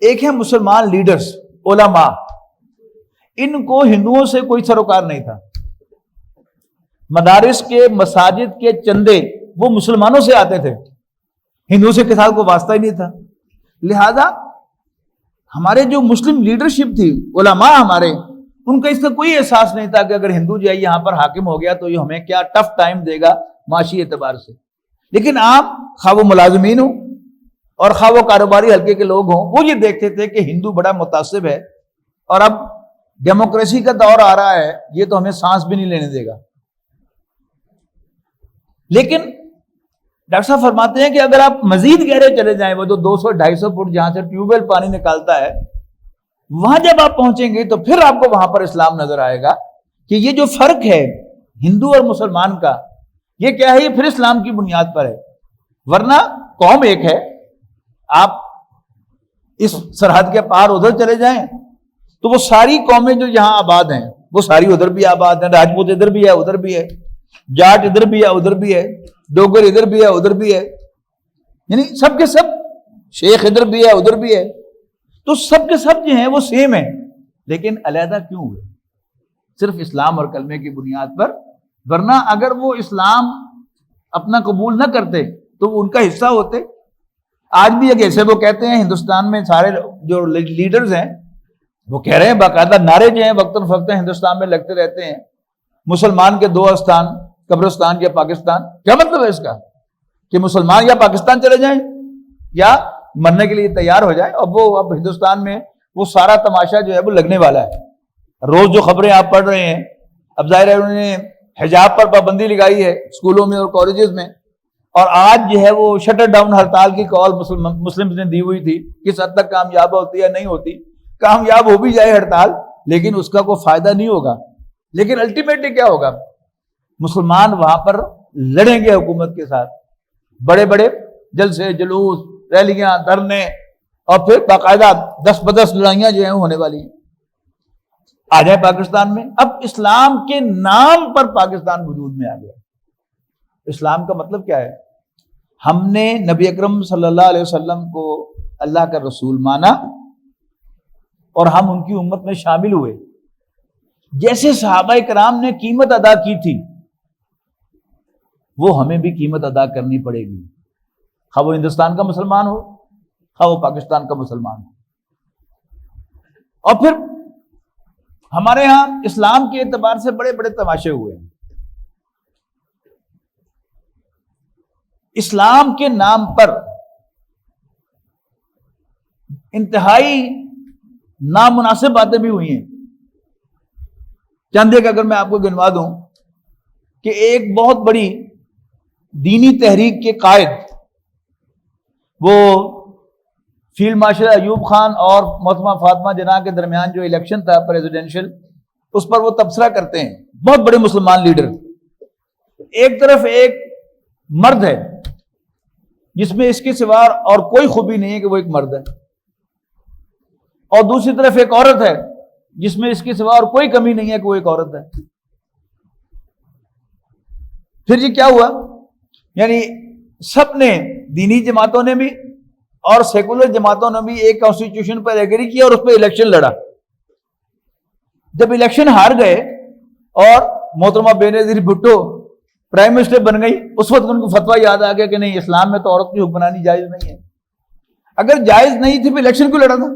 Speaker 2: ایک ہے مسلمان لیڈرز، علماء، ان کو ہندوؤں سے کوئی سروکار نہیں تھا. مدارس کے، مساجد کے چندے وہ مسلمانوں سے آتے تھے، ہندوؤں سے کے ساتھ کوئی واسطہ ہی نہیں تھا. لہذا ہمارے جو مسلم لیڈرشپ تھی، علماء ہمارے، ان کا اس کا کوئی احساس نہیں تھا کہ اگر ہندو جو ہے یہاں پر حاکم ہو گیا تو یہ ہمیں کیا ٹف ٹائم دے گا معاشی اعتبار سے. لیکن عام خواہ وہ ملازمین ہوں اور خواہ وہ کاروباری حلقے کے لوگ ہوں، وہ یہ دیکھتے تھے کہ ہندو بڑا متعصب ہے اور اب ڈیموکریسی کا دور آ رہا ہے، یہ تو ہمیں سانس بھی نہیں لینے دے گا. لیکن ڈاکٹر صاحب فرماتے ہیں کہ اگر آپ مزید گہرے چلے جائیں، وہ جو 200-250 فٹ جہاں سے ٹیوب ویل پانی نکالتا ہے، وہاں جب آپ پہنچیں گے تو پھر آپ کو وہاں پر اسلام نظر آئے گا کہ یہ جو فرق ہے ہندو اور مسلمان کا، یہ کیا ہے؟ یہ پھر اسلام کی بنیاد پر ہے. ورنہ قوم ایک ہے. آپ اس سرحد کے پار ادھر چلے جائیں تو وہ ساری قومیں جو یہاں آباد ہیں وہ ساری ادھر بھی آباد ہیں. راجپوت ادھر بھی ہے، ادھر بھی ہے، جاٹ ادھر بھی ہے، ادھر بھی ہے، ڈوگر ادھر بھی ہے، ادھر بھی ہے، یعنی سب کے سب، شیخ ادھر بھی ہے، ادھر بھی ہے. تو سب کے سب جو ہیں وہ سیم ہیں، لیکن علیحدہ کیوں ہوئے؟ صرف اسلام اور کلمے کی بنیاد پر. ورنہ اگر وہ اسلام اپنا قبول نہ کرتے تو وہ ان کا حصہ ہوتے. آج بھی ایک ایسے وہ کہتے ہیں ہندوستان میں سارے جو لیڈرز ہیں وہ کہہ رہے ہیں، باقاعدہ نعرے جو ہیں وقتاً فوقتاً ہندوستان میں لگتے رہتے ہیں، مسلمان کے 2 استان، قبرستان یا پاکستان. کیا مطلب ہے اس کا؟ کہ مسلمان یا پاکستان چلے جائیں یا مرنے کے لیے تیار ہو جائے. اب ہندوستان میں وہ سارا تماشا جو ہے وہ لگنے والا ہے. روز جو خبریں آپ پڑھ رہے ہیں، اب ظاہر ہے انہوں نے حجاب پر پابندی لگائی ہے اسکولوں میں اور کالجز میں، اور آج جو ہے وہ شٹر ڈاؤن ہڑتال کی کال مسلم نے دی ہوئی تھی. کس حد تک کامیاب ہوتی ہے نہیں ہوتی، کامیاب ہو بھی جائے ہڑتال لیکن اس کا کوئی فائدہ نہیں ہوگا. لیکن الٹیمیٹلی کیا ہوگا؟ مسلمان وہاں پر لڑیں گے حکومت کے ساتھ. بڑے بڑے جلسے جلوس ریلیاں دھرنے اور پھر باقاعدہ 10 بدس لڑائیاں جو ہیں ہونے والی ہیں. آ جائے پاکستان میں. اب اسلام کے نام پر پاکستان وجود میں آ گیا. اسلام کا مطلب کیا ہے؟ ہم نے نبی اکرم صلی اللہ علیہ وسلم کو اللہ کا رسول مانا اور ہم ان کی امت میں شامل ہوئے. جیسے صحابہ کرام نے قیمت ادا کی تھی وہ ہمیں بھی قیمت ادا کرنی پڑے گی، خواہ وہ ہندوستان کا مسلمان ہو خواہ وہ پاکستان کا مسلمان ہو. اور پھر ہمارے ہاں اسلام کے اعتبار سے بڑے بڑے تماشے ہوئے ہیں. اسلام کے نام پر انتہائی نامناسب باتیں بھی ہوئی ہیں. چند ایک اگر میں آپ کو گنوا دوں کہ ایک بہت بڑی دینی تحریک کے قائد وہ فیلڈ مارشل ایوب خان اور محترمہ فاطمہ جناح کے درمیان جو الیکشن تھا پریزیڈنشل، اس پر وہ تبصرہ کرتے ہیں. بہت بڑے مسلمان لیڈر. ایک طرف ایک مرد ہے جس میں اس کے سوا اور کوئی خوبی نہیں ہے کہ وہ ایک مرد ہے، اور دوسری طرف ایک عورت ہے جس میں اس کے سوا اور کوئی کمی نہیں ہے کہ وہ ایک عورت ہے. پھر یہ کیا ہوا؟ یعنی سب نے، دینی جماعتوں نے بھی اور سیکولر جماعتوں نے بھی ایک کانسٹیٹیوشن پر ایگری کیا اور اس پہ الیکشن لڑا. جب الیکشن ہار گئے اور محترمہ بینظیر بھٹو پرائم منسٹر بن گئی، اس وقت ان کو فتویٰ یاد آ گیا کہ نہیں، اسلام میں تو عورت کی حکمرانی جائز نہیں ہے. اگر جائز نہیں تھی پھر الیکشن کیوں لڑا تھا؟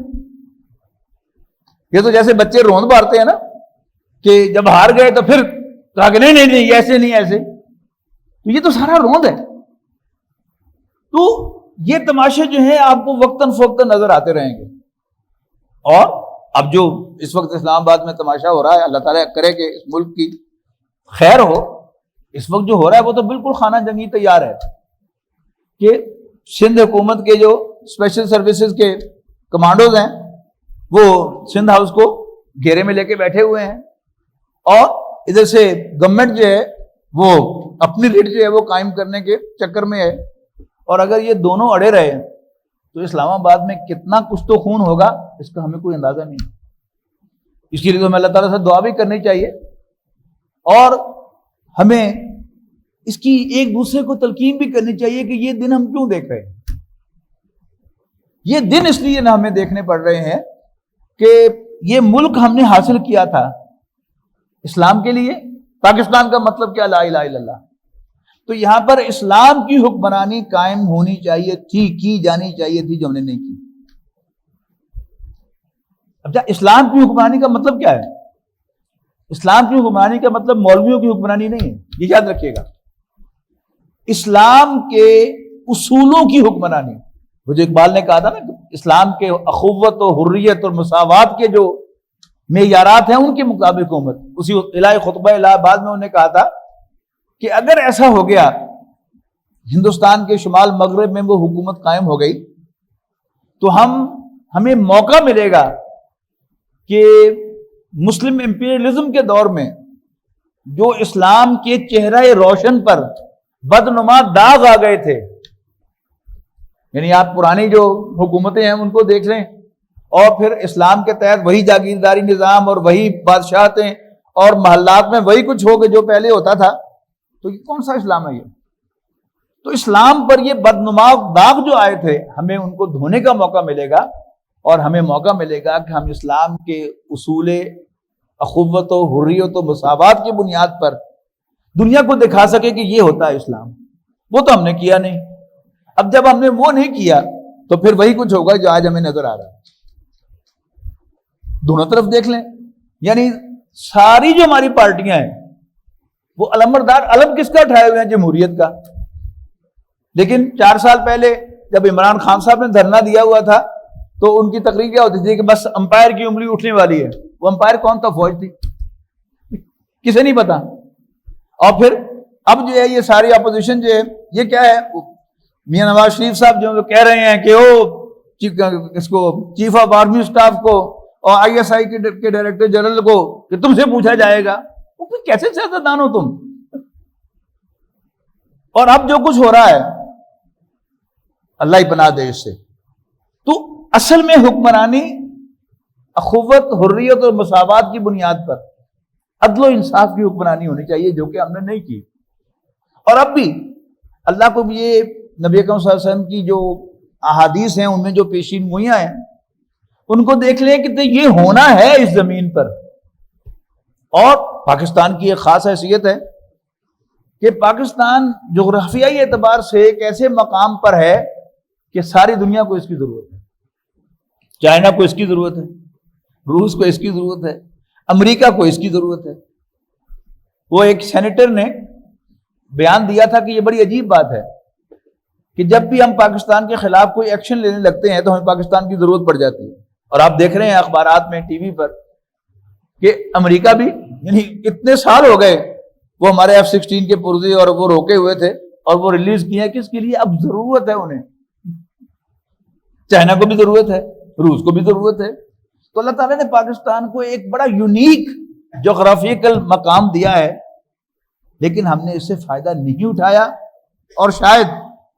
Speaker 2: یہ تو جیسے بچے روند مارتے ہیں نا کہ جب ہار گئے تو پھر کہا کہ نہیں ایسے نہیں ایسے. تو یہ تو سارا روند ہے. تو یہ تماشے جو ہیں آپ کو وقتاً فوقتاً نظر آتے رہیں گے. اور اب جو اس وقت اسلام آباد میں تماشا ہو رہا ہے، اللہ تعالیٰ کرے کہ اس ملک کی خیر ہو. اس وقت جو ہو رہا ہے وہ تو بالکل خانہ جنگی تیار ہے کہ سندھ حکومت کے جو اسپیشل سروسز کے کمانڈوز ہیں وہ سندھ ہاؤس کو گھیرے میں لے کے بیٹھے ہوئے ہیں، اور ادھر سے گورنمنٹ جو ہے وہ اپنی ریٹ جو ہے وہ قائم کرنے کے چکر میں ہے. اور اگر یہ دونوں اڑے رہے تو اسلام آباد میں کتنا کچھ تو خون ہوگا اس کا ہمیں کوئی اندازہ نہیں. اس کے لیے تو ہمیں اللہ تعالیٰ سے دعا بھی کرنی چاہیے اور ہمیں اس کی ایک دوسرے کو تلقین بھی کرنی چاہیے کہ یہ دن ہم کیوں دیکھ رہے ہیں. یہ دن اس لیے نہ ہمیں دیکھنے پڑ رہے ہیں کہ یہ ملک ہم نے حاصل کیا تھا اسلام کے لیے. پاکستان کا مطلب کیا؟ لا الہ الا اللہ. تو یہاں پر اسلام کی حکمرانی قائم ہونی چاہیے تھی، کی جانی چاہیے تھی، جو ہم نے نہیں کی. اب اسلام کی حکمرانی کا مطلب کیا ہے؟ اسلام کی حکمرانی کا مطلب مولویوں کی حکمرانی نہیں ہے، یہ یاد رکھیے گا. اسلام کے اصولوں کی حکمرانی. وہ جو اقبال نے کہا تھا نا، اسلام کے اخوت و حریت اور مساوات کے جو معیارات ہیں ان کے مطابق حکومت. اسی الہی خطبہ الہ آباد میں انہوں نے کہا تھا کہ اگر ایسا ہو گیا ہندوستان کے شمال مغرب میں وہ حکومت قائم ہو گئی تو ہمیں موقع ملے گا کہ مسلم امپیریلزم کے دور میں جو اسلام کے چہرہ روشن پر بدنما داغ آ گئے تھے، یعنی آپ پرانی جو حکومتیں ہیں ان کو دیکھ لیں اور پھر اسلام کے تحت وہی جاگیرداری نظام اور وہی بادشاہتیں اور محلات میں وہی کچھ ہو گئے جو پہلے ہوتا تھا، تو یہ کون سا اسلام ہے یہ؟ تو اسلام پر یہ بدنما داغ جو آئے تھے ہمیں ان کو دھونے کا موقع ملے گا، اور ہمیں موقع ملے گا کہ ہم اسلام کے اصول اخوت و حریت و مساوات کی بنیاد پر دنیا کو دکھا سکے کہ یہ ہوتا ہے اسلام. وہ تو ہم نے کیا نہیں. اب جب ہم نے وہ نہیں کیا تو پھر وہی کچھ ہوگا جو آج ہمیں نظر آ رہا ہے. دونوں طرف دیکھ لیں، یعنی ساری جو ہماری پارٹیاں ہیں وہ علمبردار علم کس کا اٹھائے ہوئے ہیں؟ جمہوریت کا. لیکن 4 سال پہلے جب عمران خان صاحب نے دھرنا دیا ہوا تھا تو ان کی تقریر کیا ہوتی تھی کہ بس امپائر کی انگلی اٹھنے والی ہے. وہ امپائر کون تھا؟ فوج تھی. کسے نہیں پتا. اور پھر اب جو ہے یہ ساری اپوزیشن جو ہے یہ کیا ہے؟ میاں نواز شریف صاحب جو کہہ رہے ہیں کہ اس کو چیف آف آرمی اسٹاف کو اور ISI کے ڈائریکٹر جنرل کو کہ تم سے پوچھا جائے گا. وہ کیسے سیاستدان ہو تم؟ اور اب جو کچھ ہو رہا ہے اللہ ہی پناہ دے اس سے۔ تو اصل میں حکمرانی اخوت، حریت اور مساوات کی بنیاد پر عدل و انصاف کی حکمرانی ہونی چاہیے، جو کہ ہم نے نہیں کی۔ اور اب بھی اللہ کو بھی یہ نبی اکرم صلی اللہ علیہ وسلم کی جو احادیث ہیں ان میں جو پیشین گوئیاں ہیں ان کو دیکھ لیں کہ یہ ہونا ہے اس زمین پر۔ اور پاکستان کی ایک خاص حیثیت ہے کہ پاکستان جغرافیائی اعتبار سے ایک ایسے مقام پر ہے کہ ساری دنیا کو اس کی ضرورت ہے۔ چائنا کو اس کی ضرورت ہے، روس کو اس کی ضرورت ہے، امریکہ کو اس کی ضرورت ہے۔ وہ ایک سینیٹر نے بیان دیا تھا کہ یہ بڑی عجیب بات ہے کہ جب بھی ہم پاکستان کے خلاف کوئی ایکشن لینے لگتے ہیں تو ہمیں پاکستان کی ضرورت پڑ جاتی ہے۔ اور آپ دیکھ رہے ہیں اخبارات میں، ٹی وی پر، کہ امریکہ بھی یعنی اتنے سال ہو گئے وہ ہمارے F-16 کے پرزے اور وہ روکے ہوئے تھے اور وہ ریلیز کیے ہیں کس کے لیے؟ اب ضرورت ہے انہیں، چائنا کو بھی ضرورت ہے، روس کو بھی ضرورت ہے۔ تو اللہ تعالیٰ نے پاکستان کو ایک بڑا یونیک جغرافیکل مقام دیا ہے، لیکن ہم نے اس سے فائدہ نہیں اٹھایا، اور شاید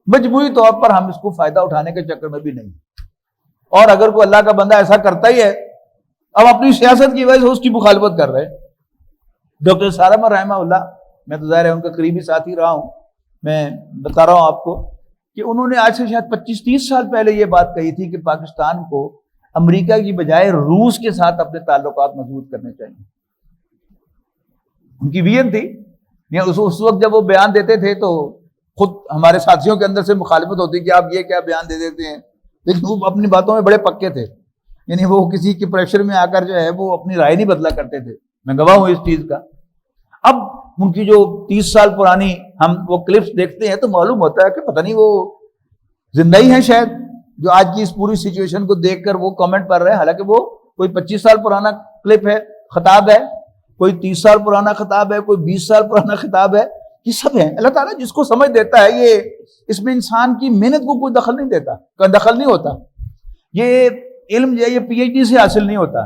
Speaker 2: مجموعی طور پر ہم اس کو فائدہ اٹھانے کے چکر میں بھی نہیں۔ اور اگر کوئی اللہ کا بندہ ایسا کرتا ہی ہے، اب اپنی سیاست کی وجہ سے اس کی مخالفت کر رہے ہیں۔ ڈاکٹر سارمہ رحمہ اللہ، میں تو ظاہر ہے ان کا قریبی ساتھی رہا ہوں، میں بتا رہا ہوں آپ کو کہ انہوں نے آج سے شاید 25-30 سال پہلے یہ بات کہی تھی کہ پاکستان کو امریکہ کی بجائے روس کے ساتھ اپنے تعلقات مضبوط کرنے چاہیے۔ ان کی ویژن تھی، اس وقت جب وہ بیان دیتے تھے تو خود ہمارے ساتھیوں کے اندر سے مخالفت ہوتی کہ آپ یہ کیا بیان دے دیتے ہیں، لیکن وہ اپنی باتوں میں بڑے پکے تھے، یعنی وہ کسی کے پریشر میں آ کر جو ہے وہ اپنی رائے نہیں بدلا کرتے تھے۔ میں گواہ ہوں اس چیز کا۔ اب ان کی جو 30 سال پرانی ہم وہ کلپس دیکھتے ہیں تو معلوم ہوتا ہے کہ پتہ نہیں وہ زندہ ہی ہیں شاید، جو آج کی اس پوری سچویشن کو دیکھ کر وہ کامنٹ کر رہے ہیں، حالانکہ وہ کوئی 25 سال پرانا کلپ ہے، خطاب ہے، کوئی 30 سال پرانا خطاب ہے، کوئی 20 سال پرانا خطاب ہے، یہ سب ہے۔ اللہ تعالیٰ جس کو سمجھ دیتا ہے، یہ اس میں انسان کی محنت کو کوئی دخل نہیں دیتا، کوئی دخل نہیں ہوتا۔ یہ علم جو ہے یہ PhD سے حاصل نہیں ہوتا،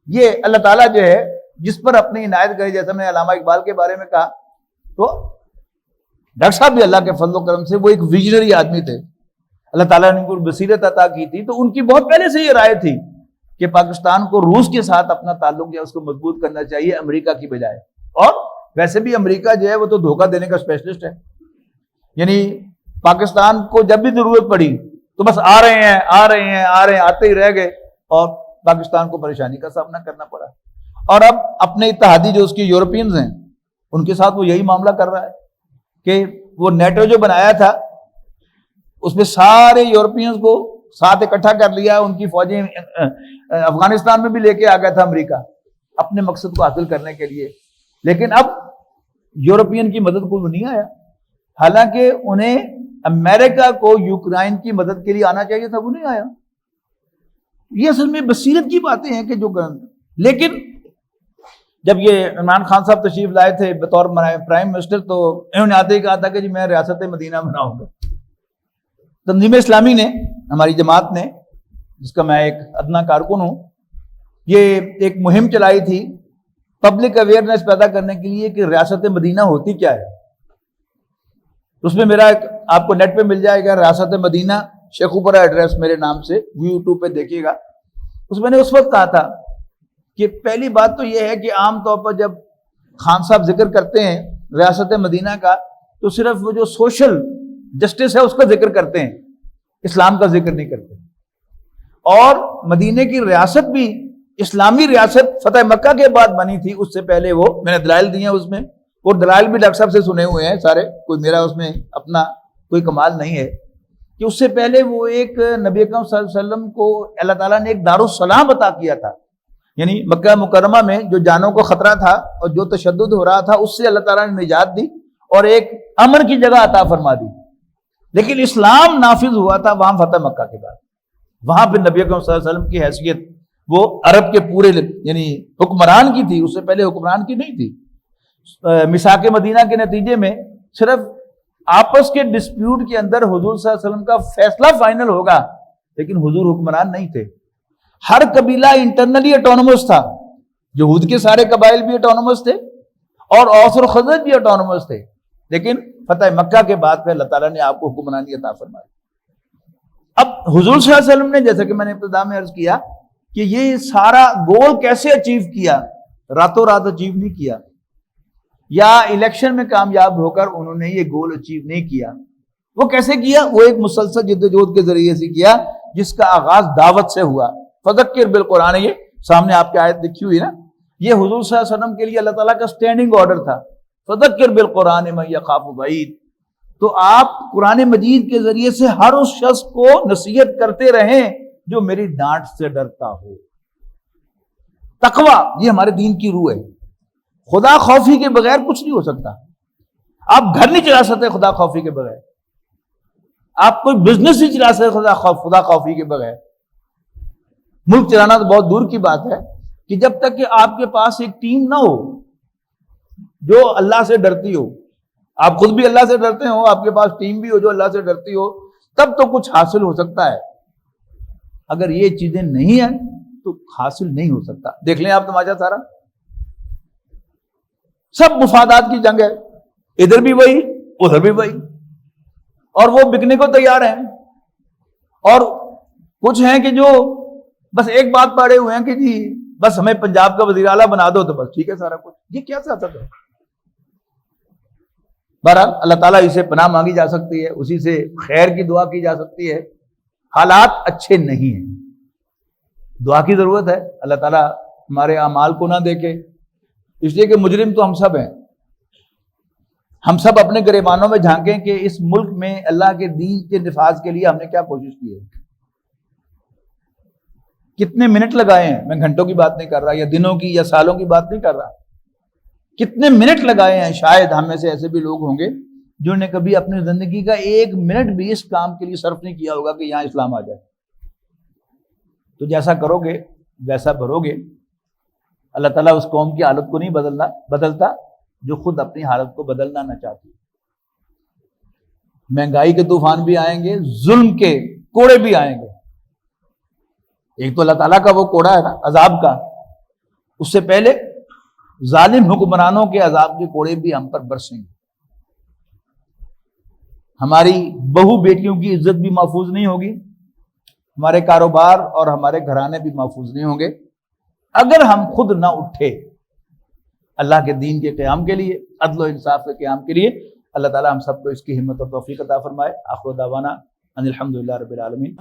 Speaker 2: یہ اللہ تعالیٰ جو ہے جس پر اپنی عنایت کرے، جیسا میں نے علامہ اقبال کے بارے میں کہا، تو ڈاکٹر صاحب بھی اللہ کے فضل و کرم سے وہ ایک ویژنری آدمی تھے، اللہ تعالیٰ نے ان کو بصیرت عطا کی تھی، تو ان کی بہت پہلے سے یہ رائے تھی کہ پاکستان کو روس کے ساتھ اپنا تعلق یا اس کو مضبوط کرنا چاہیے امریکہ کی بجائے۔ اور ویسے بھی امریکہ جو ہے وہ تو دھوکہ دینے کا اسپیشلسٹ ہے، یعنی پاکستان کو جب بھی ضرورت پڑی تو بس آ رہے ہیں آتے ہی رہ گئے اور پاکستان کو پریشانی کا سامنا کرنا پڑا۔ اور اب اپنے اتحادی جو اس کی یورپینز ہیں ان کے ساتھ وہ یہی معاملہ کر رہا ہے کہ وہ نیٹو جو بنایا تھا اس میں سارے یورپینز کو ساتھ اکٹھا کر لیا، ان کی فوجیں افغانستان میں بھی لے کے آ گیا تھا امریکہ اپنے مقصد کو حاصل کرنے کے لیے، لیکن اب یورپین کی مدد کو نہیں آیا، حالانکہ انہیں امریکہ کو یوکرائن کی مدد کے لیے آنا چاہیے تھا، وہ نہیں آیا۔ یہ اصل میں بصیرت کی باتیں ہیں کہ جو لیکن جب یہ عمران خان صاحب تشریف لائے تھے بطور پرائم منسٹر تو انہوں نے آتے ہی کہا تھا کہ جی میں ریاست مدینہ بناؤں گا۔ تنظیم اسلامی نے، ہماری جماعت نے، جس کا میں ایک ادنا کارکن ہوں، یہ ایک مہم چلائی تھی پبلک اویئرنیس پیدا کرنے کے لیے کہ ریاست مدینہ ہوتی کیا ہے۔ اس میں میرا آپ کو نیٹ پہ مل جائے گا، ریاست مدینہ شیخوپورہ ایڈریس میرے نام سے YouTube پہ دیکھیے گا۔ اس میں نے اس وقت کہا تھا کہ پہلی بات تو یہ ہے کہ عام طور پر جب خان صاحب ذکر کرتے ہیں ریاست مدینہ کا تو صرف وہ جو سوشل جسٹس ہے اس کا ذکر کرتے ہیں، اسلام کا ذکر نہیں کرتے۔ اور مدینہ کی ریاست بھی اسلامی ریاست فتح مکہ کے بعد بنی تھی، اس سے پہلے وہ میں نے دلائل دی ہیں اس میں، اور دلائل بھی ڈاکٹر صاحب سے سنے ہوئے ہیں سارے، کوئی میرا اس میں اپنا کوئی کمال نہیں ہے، کہ اس سے پہلے وہ ایک نبی اکرم صلی اللہ علیہ وسلم کو اللہ تعالیٰ نے ایک دارالسلام عطا کیا تھا، یعنی مکہ مکرمہ میں جو جانوں کو خطرہ تھا اور جو تشدد ہو رہا تھا اس سے اللہ تعالیٰ نے نجات دی اور ایک امن کی جگہ عطا فرما دی۔ لیکن اسلام نافذ ہوا تھا وہاں فتح مکہ کے بعد، وہاں پہ نبی اکرم صلی اللہ علیہ وسلم کی حیثیت وہ عرب کے پورے یعنی حکمران کی تھی، اس سے پہلے حکمران کی نہیں تھی۔ میثاق مدینہ کے نتیجے میں صرف آپس کے ڈسپیوٹ کے اندر حضور صلی اللہ علیہ وسلم کا فیصلہ فائنل ہوگا، لیکن حضور حکمران نہیں تھے۔ ہر قبیلہ انٹرنلی اٹونومس تھا، یہود کے سارے قبائل بھی اٹونومس تھے اور اوس اور خزرج بھی اٹونومس تھے، لیکن فتح مکہ کے بعد پہ اللہ تعالیٰ نے آپ کو حکمرانی عطا فرمائی۔ اب حضور صلی اللہ علیہ وسلم نے جیسا کہ میں نے ابتدا میں عرض کیا کہ یہ سارا گول کیسے اچیو کیا، راتوں رات اچیو نہیں کیا، یا الیکشن میں کامیاب ہو کر انہوں نے یہ گول اچیو نہیں کیا. وہ کیسے کیا؟ وہ ایک مسلسل جدوجہد کے ذریعے سے کیا، جس کا آغاز دعوت سے ہوا. فذکر بالقرآن، یہ سامنے آپ کی آیت لکھی ہوئی نا، یہ حضور صلی اللہ علیہ وسلم کے لیے اللہ تعالیٰ کا اسٹینڈنگ آرڈر تھا. فذکر بالقرآن من یخاف وعید. تو آپ قرآن مجید کے ذریعے سے ہر اس شخص کو نصیحت کرتے رہیں جو میری ڈانٹ سے ڈرتا ہو. تقویٰ یہ ہمارے دین کی روح ہے. خدا خوفی کے بغیر کچھ نہیں ہو سکتا. آپ گھر نہیں چلا سکتے خدا خوفی کے بغیر، آپ کوئی بزنس نہیں چلا سکتے خدا خوفی کے بغیر. ملک چلانا تو بہت دور کی بات ہے کہ جب تک کہ آپ کے پاس ایک ٹیم نہ ہو جو اللہ سے ڈرتی ہو، آپ خود بھی اللہ سے ڈرتے ہو، آپ کے پاس ٹیم بھی ہو جو اللہ سے ڈرتی ہو، تب تو کچھ حاصل ہو سکتا ہے. اگر یہ چیزیں نہیں ہیں تو حاصل نہیں ہو سکتا. دیکھ لیں آپ تماشا سارا، سب مفادات کی جنگ ہے، ادھر بھی وہی ادھر بھی وہی، اور وہ بکنے کو تیار ہیں. اور کچھ ہیں کہ جو بس ایک بات پڑے ہوئے ہیں کہ جی بس ہمیں پنجاب کا وزیر اعلیٰ بنا دو تو بس ٹھیک ہے سارا کچھ. یہ کیا سیاست ہے؟ بہرحال اللہ تعالیٰ اسے پناہ مانگی جا سکتی ہے، اسی سے خیر کی دعا کی جا سکتی ہے. حالات اچھے نہیں ہیں، دعا کی ضرورت ہے. اللہ تعالیٰ ہمارے اعمال کو نہ دیکھے، اس لیے کہ مجرم تو ہم سب ہیں. ہم سب اپنے گریبانوں میں جھانکیں کہ اس ملک میں اللہ کے دین کے نفاذ کے لیے ہم نے کیا کوشش کی ہے، کتنے منٹ لگائے ہیں. میں گھنٹوں کی بات نہیں کر رہا، یا دنوں کی یا سالوں کی بات نہیں کر رہا، کتنے منٹ لگائے ہیں. شاید ہم میں سے ایسے بھی لوگ ہوں گے جنہوں نے کبھی اپنی زندگی کا ایک منٹ بھی اس کام کے لیے صرف نہیں کیا ہوگا کہ یہاں اسلام آ جائے. تو جیسا کرو گے ویسا بھرو گے. اللہ تعالیٰ اس قوم کی حالت کو نہیں بدلتا جو خود اپنی حالت کو بدلنا نہ چاہتی. مہنگائی کے طوفان بھی آئیں گے، ظلم کے کوڑے بھی آئیں گے. ایک تو اللہ تعالیٰ کا وہ کوڑا ہے نا عذاب کا، اس سے پہلے ظالم حکمرانوں کے عذاب کے کوڑے بھی ہم پر برسیں گے. ہماری بہو بیٹیوں کی عزت بھی محفوظ نہیں ہوگی، ہمارے کاروبار اور ہمارے گھرانے بھی محفوظ نہیں ہوں گے اگر ہم خود نہ اٹھے اللہ کے دین کے قیام کے لیے، عدل و انصاف کے قیام کے لیے. اللہ تعالیٰ ہم سب کو اس کی ہمت اور توفیق عطا فرمائے. آخر دعوانا ان الحمدللہ رب العالمین.